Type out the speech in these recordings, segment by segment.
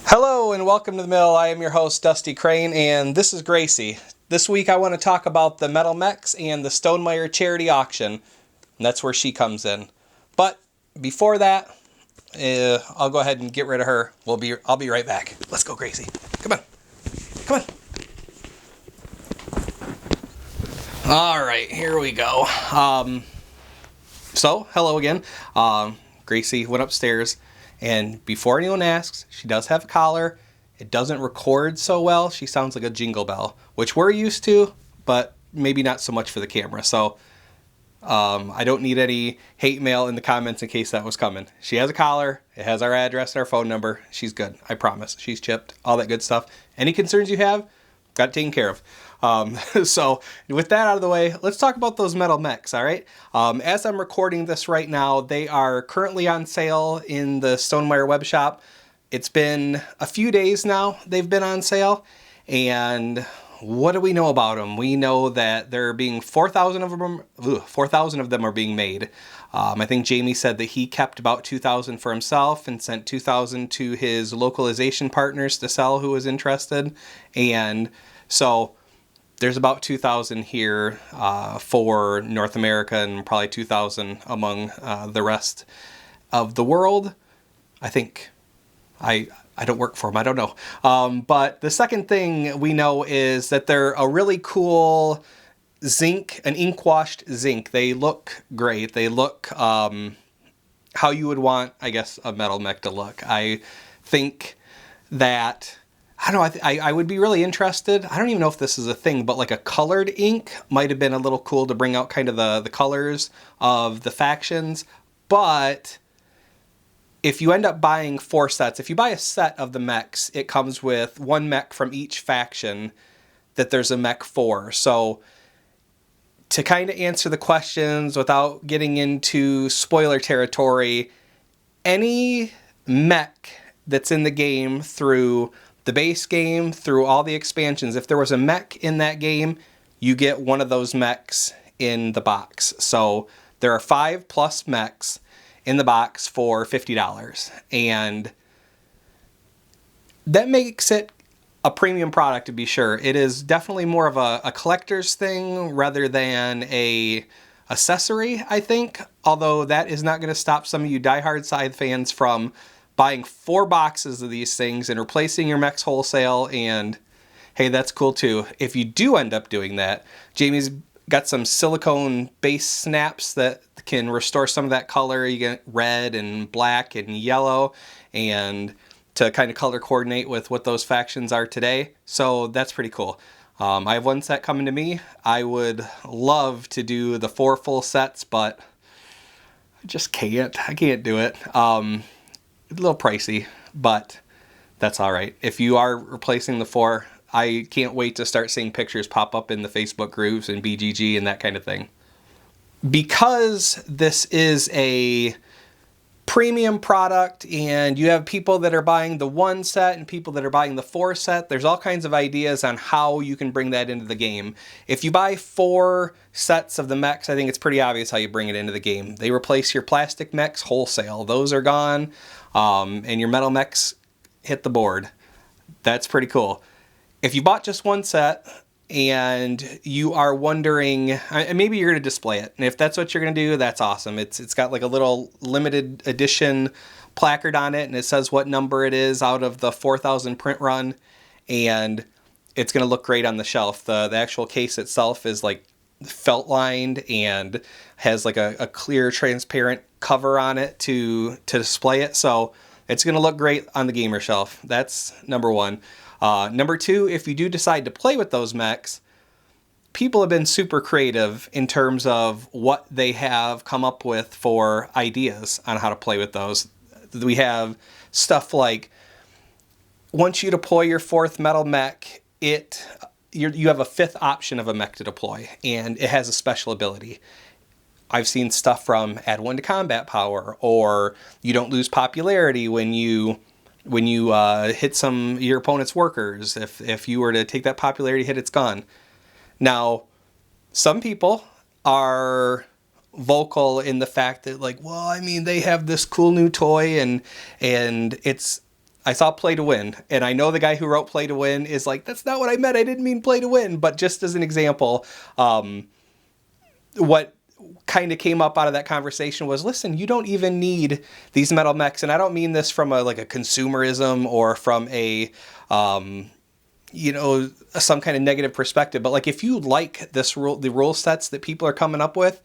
Hello and welcome to the mill. I am your host Dusty Crane and this is Gracie. This week I want to talk about the Metal Mechs and the Stonemaier Charity Auction. And that's where she comes in. But before that, I'll go ahead and get rid of her. I'll be right back. Let's go, Gracie. Come on. Come on. All right, here we go. So hello again. Gracie went upstairs. And before anyone asks, she does have a collar. It doesn't record so well. She sounds like a jingle bell, which we're used to, but maybe not so much for the camera. So I don't need any hate mail in the comments in case that was coming. She has a collar. It has our address and our phone number. She's good. I promise. She's chipped. All that good stuff. Any concerns you have, got it taken care of. So with that out of the way, let's talk about those Metal Mechs, all right? As I'm recording this right now, they are currently on sale in the Stonemaier web shop. It's been a few days now they've been on sale, and what do we know about them? We know that there are being 4,000 of them are being made. I think Jamie said that he kept about 2,000 for himself and sent 2,000 to his localization partners to sell who was interested, and so there's about 2,000 here for North America and probably 2,000 among the rest of the world. I think. I don't work for them. I don't know. But the second thing we know is that they're a really cool zinc, an ink-washed zinc. They look great. They look how you would want, I guess, a Metal Mech to look. I think that... I don't know, I would be really interested. I don't even know if this is a thing, but like a colored ink might have been a little cool to bring out kind of the colors of the factions. But if you end up buying 4 sets, if you buy a set of the mechs, it comes with 1 mech from each faction that there's a mech for. So to kind of answer the questions without getting into spoiler territory, any mech that's in the game through the base game, through all the expansions, if there was a mech in that game, you get one of those mechs in the box. So there are 5+ mechs in the box for $50. And that makes it a premium product, to be sure. It is definitely more of a collector's thing rather than a accessory, I think. Although that is not going to stop some of you diehard Scythe fans from buying 4 boxes of these things and replacing your mechs wholesale, and hey, that's cool too. If you do end up doing that, Jamie's got some silicone base snaps that can restore some of that color. You get red and black and yellow, and to kind of color coordinate with what those factions are today. So that's pretty cool. I have 1 set coming to me. I would love to do the 4 full sets, but I just can't. I can't do it. A little pricey, but that's all right. If you are replacing the 4, I can't wait to start seeing pictures pop up in the Facebook groups and BGG and that kind of thing. Because this is a premium product and you have people that are buying the 1 set and people that are buying the 4 set, there's all kinds of ideas on how you can bring that into the game. If you buy 4 sets of the mechs, I think it's pretty obvious how you bring it into the game. They replace your plastic mechs wholesale. Those are gone. And your Metal Mechs hit the board. That's pretty cool. If you bought just 1 set and you are wondering, maybe you're going to display it. And if that's what you're going to do, that's awesome. It's got like a little limited edition placard on it, and it says what number it is out of the 4,000 print run. And it's going to look great on the shelf. The actual case itself is like felt lined and has like a clear transparent cover on it to display it, so it's going to look great on the gamer shelf. That's number 1. Number 2, if you do decide to play with those mechs, people have been super creative in terms of what they have come up with for ideas on how to play with those. We have stuff like, once you deploy your 4th Metal Mech, you have a 5th option of a mech to deploy, and it has a special ability. I've seen stuff from add 1 to combat power, or you don't lose popularity when you hit some your opponent's workers. If you were to take that popularity hit, it's gone. Now, some people are vocal in the fact that, like, well, I mean, they have this cool new toy and it's I saw play to win, and I know the guy who wrote play to win is like, that's not what I meant. I didn't mean play to win. But just as an example, what kind of came up out of that conversation was, listen, you don't even need these Metal Mechs. And I don't mean this from a consumerism or from a, some kind of negative perspective. But like, if you like the rule sets that people are coming up with,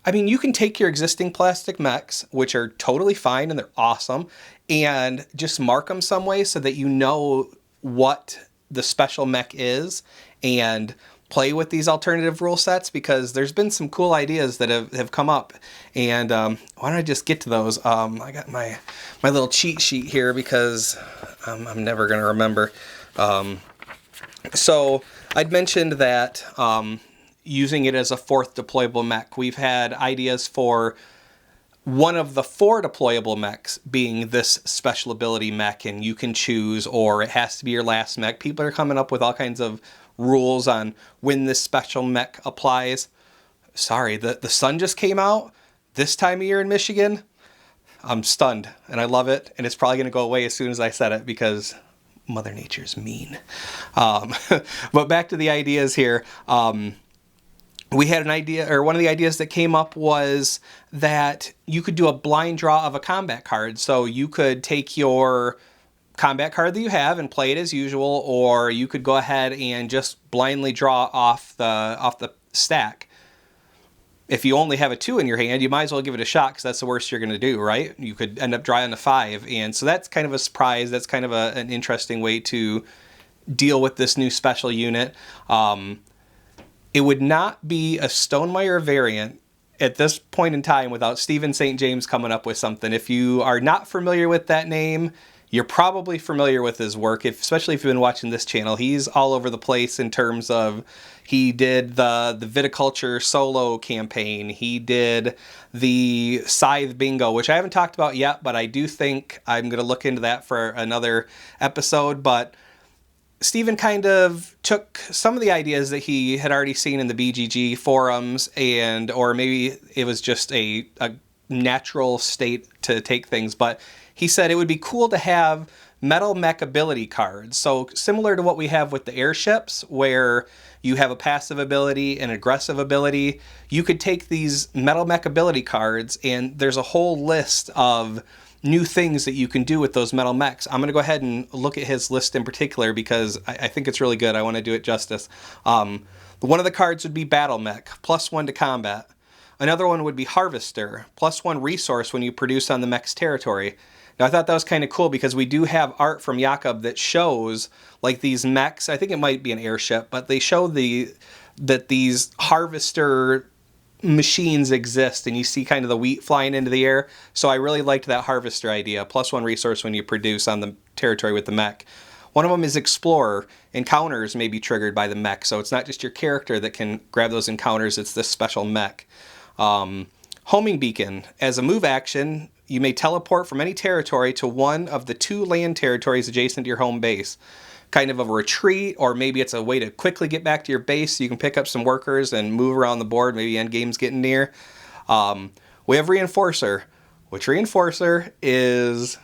I mean, you can take your existing plastic mechs, which are totally fine and they're awesome, and just mark them some way so that you know what the special mech is, and play with these alternative rule sets, because there's been some cool ideas that have come up. And why don't I just get to those? I got my little cheat sheet here because I'm never going to remember. So I'd mentioned that using it as a 4th deployable mech. We've had ideas for one of the 4 deployable mechs being this special ability mech, and you can choose, or it has to be your last mech. People are coming up with all kinds of rules on when this special mech applies. Sorry, the sun just came out this time of year in Michigan. I'm stunned, and I love it, and it's probably going to go away as soon as I said it because Mother Nature's mean. But back to the ideas here. We had an idea, or one of the ideas that came up was that you could do a blind draw of a combat card. So you could take your combat card that you have and play it as usual, or you could go ahead and just blindly draw off the stack. If you only have a 2 in your hand, you might as well give it a shot, because that's the worst you're going to do, right? You could end up drawing a 5, and so that's kind of a surprise. That's kind of an interesting way to deal with this new special unit. It would not be a Stonemaier variant at this point in time without Stephen St. James coming up with something. If you are not familiar with that name, you're probably familiar with his work, especially if you've been watching this channel. He's all over the place in terms of, he did the viticulture solo campaign. He did the Scythe bingo, which I haven't talked about yet, but I do think I'm going to look into that for another episode. But Stephen kind of took some of the ideas that he had already seen in the BGG forums, or maybe it was just a natural state to take things, but he said it would be cool to have Metal Mech ability cards. So similar to what we have with the airships, where you have a passive ability and aggressive ability, you could take these Metal Mech ability cards, and there's a whole list of new things that you can do with those Metal Mechs. I'm going to go ahead and look at his list in particular because I think it's really good. I want to do it justice. One of the cards would be Battle Mech, +1 to combat. Another one would be Harvester, +1 resource when you produce on the mech's territory. Now, I thought that was kind of cool because we do have art from Jakob that shows like these mechs. I think it might be an airship, but they show that these harvester machines exist, and you see kind of the wheat flying into the air. So I really liked that harvester idea, +1 resource when you produce on the territory with the mech. One of them is Explorer. Encounters may be triggered by the mech, so it's not just your character that can grab those encounters, it's this special mech. Homing Beacon. As a move action, you may teleport from any territory to one of the 2 land territories adjacent to your home base. Kind of a retreat, or maybe it's a way to quickly get back to your base so you can pick up some workers and move around the board, maybe endgame's getting near. We have Reinforcer, which Reinforcer is,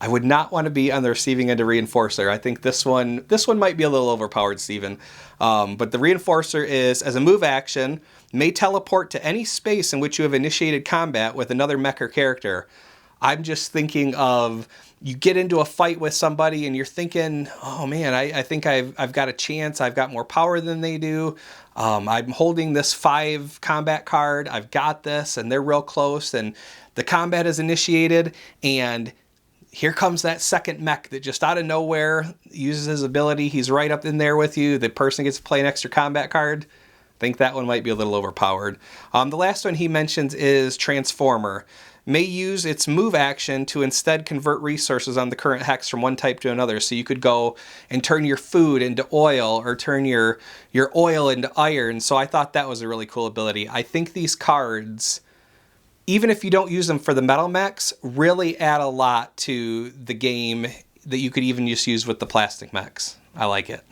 I would not want to be on the receiving end of Reinforcer. I think this one might be a little overpowered, Steven. But the Reinforcer is, as a move action, may teleport to any space in which you have initiated combat with another mech or character. I'm just thinking of, you get into a fight with somebody and you're thinking, oh man, I think I've got a chance. I've got more power than they do. I'm holding this 5 combat card. I've got this, and they're real close, and the combat is initiated, and here comes that second mech that just out of nowhere uses his ability. He's right up in there with you. The person gets to play an extra combat card. I think that one might be a little overpowered. The last one he mentions is Transformer. May use its move action to instead convert resources on the current hex from one type to another. So you could go and turn your food into oil, or turn your oil into iron. So I thought that was a really cool ability. I think these cards, even if you don't use them for the Metal Mechs, really add a lot to the game that you could even just use with the plastic mechs. I like it.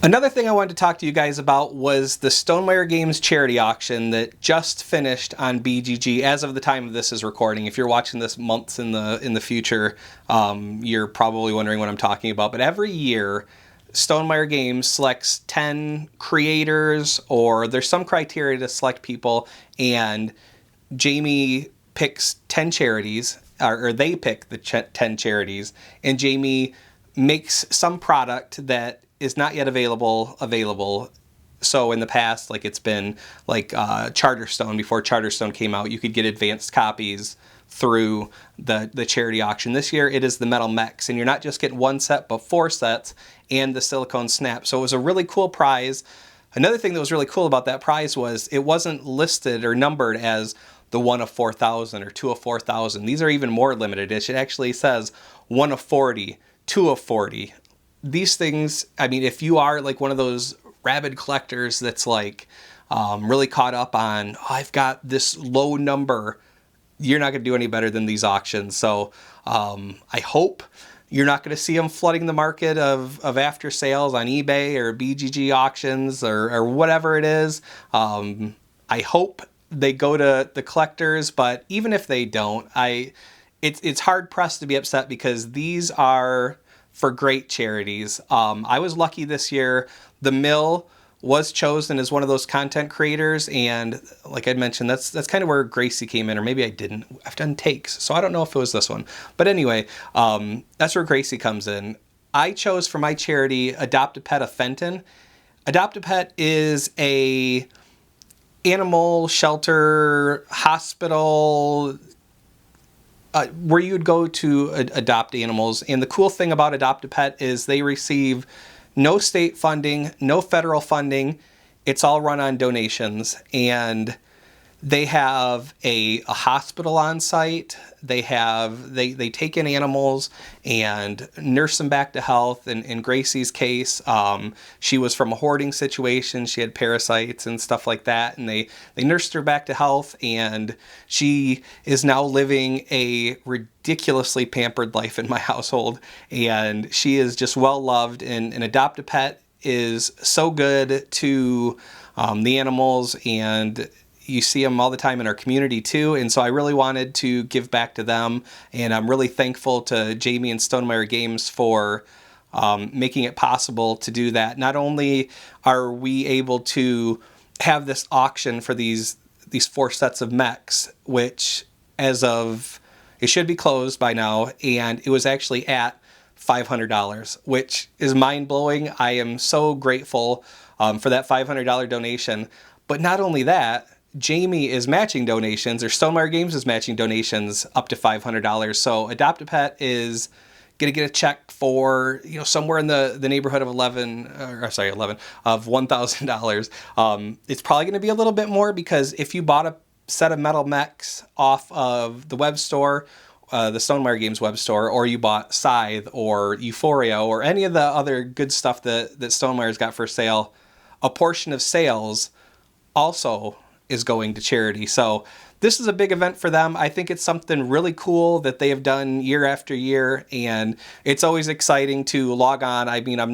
Another thing I wanted to talk to you guys about was the Stonemaier Games Charity Auction that just finished on BGG as of the time of this is recording. If you're watching this months in the future, you're probably wondering what I'm talking about. But every year, Stonemaier Games selects 10 creators, or there's some criteria to select people, and Jamie picks 10 charities, or they pick the 10 charities, and Jamie makes some product that is not yet available. So in the past, like it's been like Charterstone. Before Charterstone came out, you could get advanced copies through the charity auction. This year it is the Metal Mechs, and you're not just getting one set but 4 sets and the silicone snap. So it was a really cool prize. Another thing that was really cool about that prize was it wasn't listed or numbered as the 1 of 4,000 or 2 of 4,000. These are even more limited. It actually says 1 of 40, 2 of 40. These things, I mean, if you are like one of those rabid collectors that's like really caught up on, oh, I've got this low number, you're not going to do any better than these auctions. So I hope you're not going to see them flooding the market of after sales on eBay or BGG auctions or whatever it is. I hope they go to the collectors, but even if they don't, it's hard pressed to be upset because these are for great charities. I was lucky this year. The Mill was chosen as one of those content creators, and like I'd mentioned, that's kind of where Gracie came in, or maybe I didn't. I've done takes, so I don't know if it was this one. But anyway, that's where Gracie comes in. I chose for my charity Adopt-A-Pet of Fenton. Adopt-A-Pet is a animal shelter, hospital, where you'd go to adopt animals. And the cool thing about Adopt-A-Pet is they receive no state funding, no federal funding. It's all run on donations. And they have a hospital on site. They take in animals and nurse them back to health. And in Gracie's case, she was from a hoarding situation. She had parasites and stuff like that. And they nursed her back to health. And she is now living a ridiculously pampered life in my household. And she is just well loved. And Adopt-A-Pet is so good to the animals, and you see them all the time in our community too. And so I really wanted to give back to them. And I'm really thankful to Jamie and Stonemaier Games for making it possible to do that. Not only are we able to have this auction for these 4 sets of mechs, which as of, it should be closed by now. And it was actually at $500, which is mind blowing. I am so grateful for that $500 donation. But not only that, Jamie is matching donations, or Stonemaier Games is matching donations up to $500. So Adopt-A-Pet is going to get a check for, somewhere in the neighborhood of $1,000. It's probably going to be a little bit more, because if you bought a set of Metal Mechs off of the web store, the Stonemaier Games web store, or you bought Scythe or Euphoria or any of the other good stuff that Stonemaier's got for sale, a portion of sales also is going to charity. So this is a big event for them. I think it's something really cool that they have done year after year, and it's always exciting to log on. I mean, I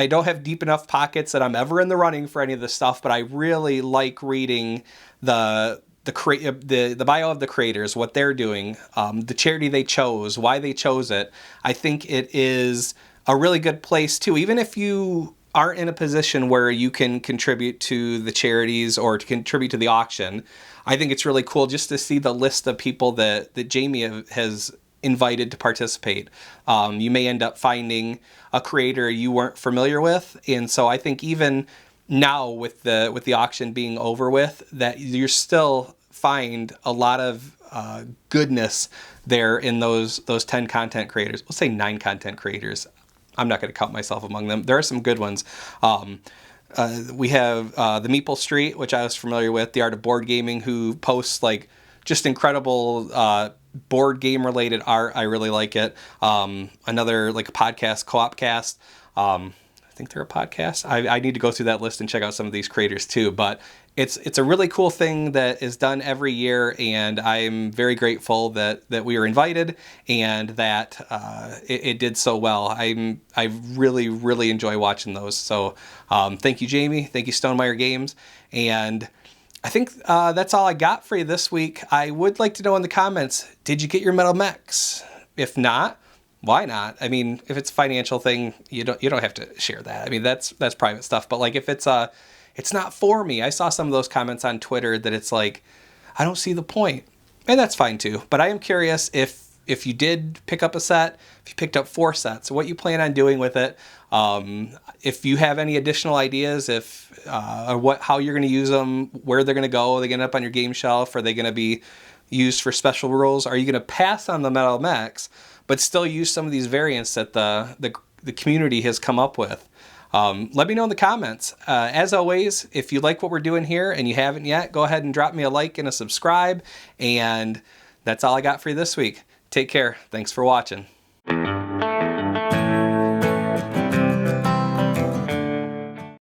don't have deep enough pockets that I'm ever in the running for any of this stuff, but I really like reading the bio of the creators, what they're doing, the charity they chose, why they chose it. I think it is a really good place too, even if you aren't in a position where you can contribute to the charities or to contribute to the auction. I think it's really cool just to see the list of people that Jamie has invited to participate. You may end up finding a creator you weren't familiar with, and so I think even now with the auction being over with, that you still find a lot of goodness there in those 10 content creators. We'll say 9 content creators. I'm not going to count myself among them. There are some good ones. We have the Meeple Street, which I was familiar with, The Art of Board Gaming, who posts like just incredible board game related art. I really like it. Another like podcast, Co-op Cast. I think they're a podcast. I need to go through that list and check out some of these creators too. But it's a really cool thing that is done every year, and I'm very grateful that we were invited and that it did so well. I really enjoy watching those. So thank you, Jamie. Thank you, Stonemaier Games. And I think that's all I got for you this week. I would like to know in the comments, did you get your Metal Mechs? If not, why not? I mean, if it's a financial thing, you don't have to share that. I mean, that's private stuff. But like if it's not for me. I saw some of those comments on Twitter that it's like, I don't see the point. And that's fine too. But I am curious if you did pick up a set, if you picked up 4 sets, what you plan on doing with it. If you have any additional ideas, or how you're going to use them, where they're going to go, are they going to end up on your game shelf? Are they going to be used for special rules? Are you going to pass on the Metal Mechs, but still use some of these variants that the community has come up with? Let me know in the comments. As always, if you like what we're doing here and you haven't yet, go ahead and drop me a like and a subscribe. And that's all I got for you this week. Take care. Thanks for watching.